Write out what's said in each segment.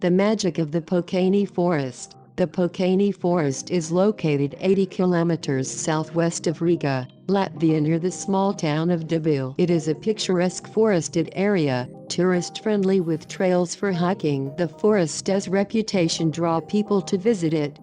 The magic of the Pokaini Forest. The Pokaini Forest is located 80 kilometers southwest of Riga, Latvia, near the small town of Dobele. It is a picturesque forested area, tourist-friendly with trails for hiking. The forest's reputation draws people to visit it.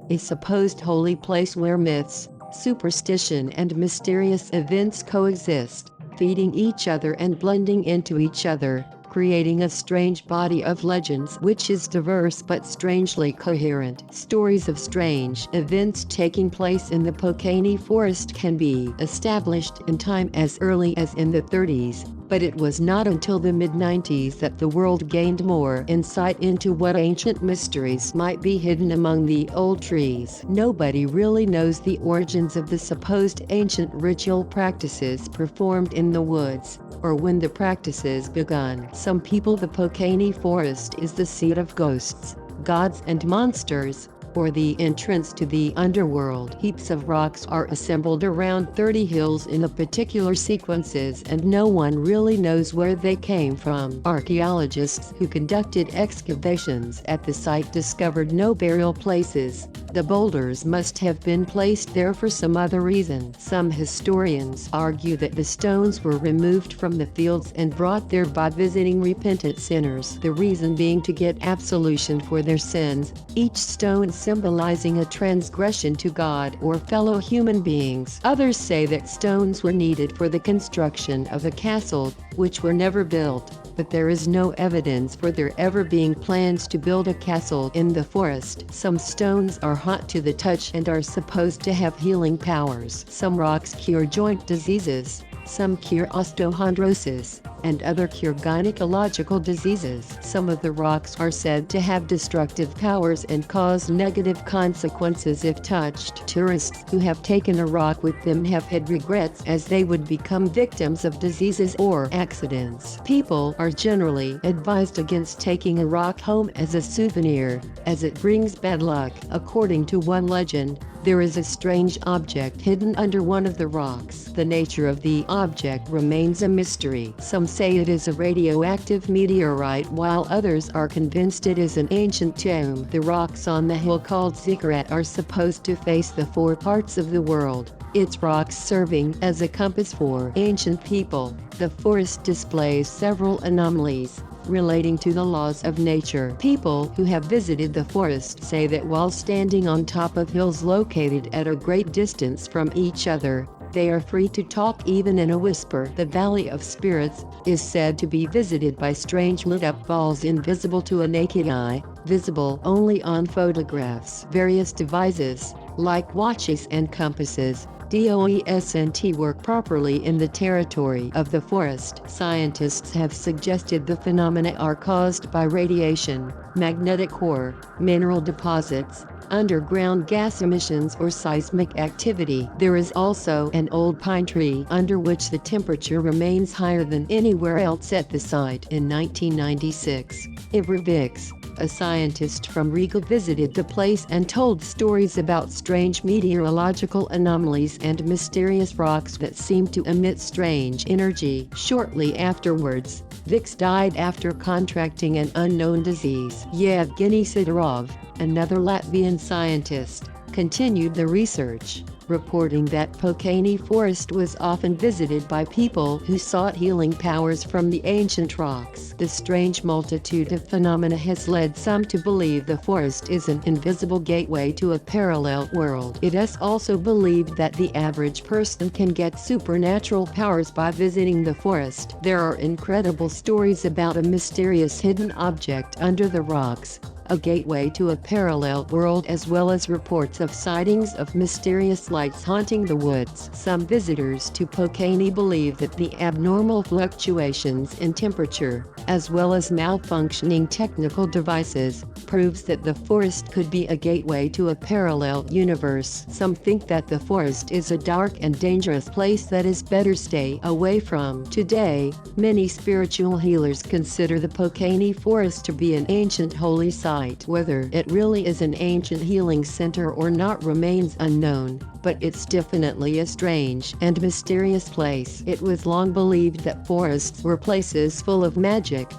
A supposed holy place where myths, superstition and mysterious events coexist, feeding each other and blending into each other, creating a strange body of legends which is diverse but strangely coherent. Stories of strange events taking place in the Pokaini Forest can be established in time as early as in the 30s, but it was not until the mid-90s that the world gained more insight into what ancient mysteries might be hidden among the old trees. Nobody really knows the origins of the supposed ancient ritual practices performed in the woods, or when the practices begun. Some people the Pokaini Forest is the seat of ghosts, gods and monsters, or the entrance to the underworld. Heaps of rocks are assembled around 30 hills in a particular sequences, and no one really knows where they came from. Archaeologists who conducted excavations at the site discovered no burial places. The boulders must have been placed there for some other reason. Some historians argue that the stones were removed from the fields and brought there by visiting repentant sinners, the reason being to get absolution for their sins, each stone symbolizing a transgression to God or fellow human beings. Others say that stones were needed for the construction of a castle, which were never built, but there is no evidence for there ever being plans to build a castle in the forest. Some stones are hot to the touch and are supposed to have healing powers. Some rocks cure joint diseases, some cure osteochondrosis, and other cure gynecological diseases. Some of the rocks are said to have destructive powers and cause negative consequences if touched. Tourists who have taken a rock with them have had regrets, as they would become victims of diseases or accidents. People are generally advised against taking a rock home as a souvenir, as it brings bad luck. According to one legend, there is a strange object hidden under one of the rocks. The nature of the object remains a mystery. Some say it is a radioactive meteorite, while others are convinced it is an ancient tomb. The rocks on the hill called ziggurat are supposed to face the four parts of the world, its rocks serving as a compass for ancient people. The forest displays several anomalies relating to the laws of nature. People who have visited the forest say that while standing on top of hills located at a great distance from each other, they are free to talk even in a whisper. The Valley of Spirits is said to be visited by strange lit-up balls invisible to a naked eye, visible only on photographs. Various devices, like watches and compasses, DOESNT, work properly in the territory of the forest. Scientists have suggested the phenomena are caused by radiation, magnetic core, mineral deposits, underground gas emissions, or seismic activity. There is also an old pine tree under which the temperature remains higher than anywhere else at the site. In 1996, Ivrovics, a scientist from Riga, visited the place and told stories about strange meteorological anomalies and mysterious rocks that seem to emit strange energy. Shortly afterwards, Vix died after contracting an unknown disease. Yevgeny Sidorov, another Latvian scientist, continued the research, reporting that Pokaini Forest was often visited by people who sought healing powers from the ancient rocks. The strange multitude of phenomena has led some to believe the forest is an invisible gateway to a parallel world. It is also believed that the average person can get supernatural powers by visiting the forest. There are incredible stories about a mysterious hidden object under the rocks, a gateway to a parallel world, as well as reports of sightings of mysterious lights haunting the woods. Some visitors to Pokaini believe that the abnormal fluctuations in temperature, as well as malfunctioning technical devices, proves that the forest could be a gateway to a parallel universe. Some think that the forest is a dark and dangerous place that is better stay away from. Today, many spiritual healers consider the Pokaini Forest to be an ancient holy site. Whether it really is an ancient healing center or not remains unknown, but it's definitely a strange and mysterious place. It was long believed that forests were places full of magic,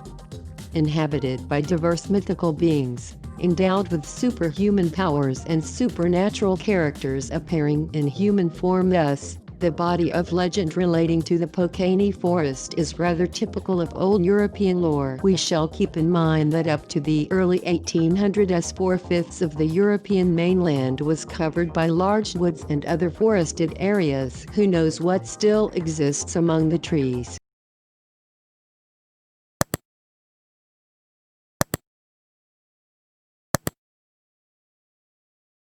inhabited by diverse mythical beings, endowed with superhuman powers and supernatural characters appearing in human form. Thus, the body of legend relating to the Pokaini Forest is rather typical of old European lore. We shall keep in mind that up to the early 1800s, 4/5 of the European mainland was covered by large woods and other forested areas. Who knows what still exists among the trees?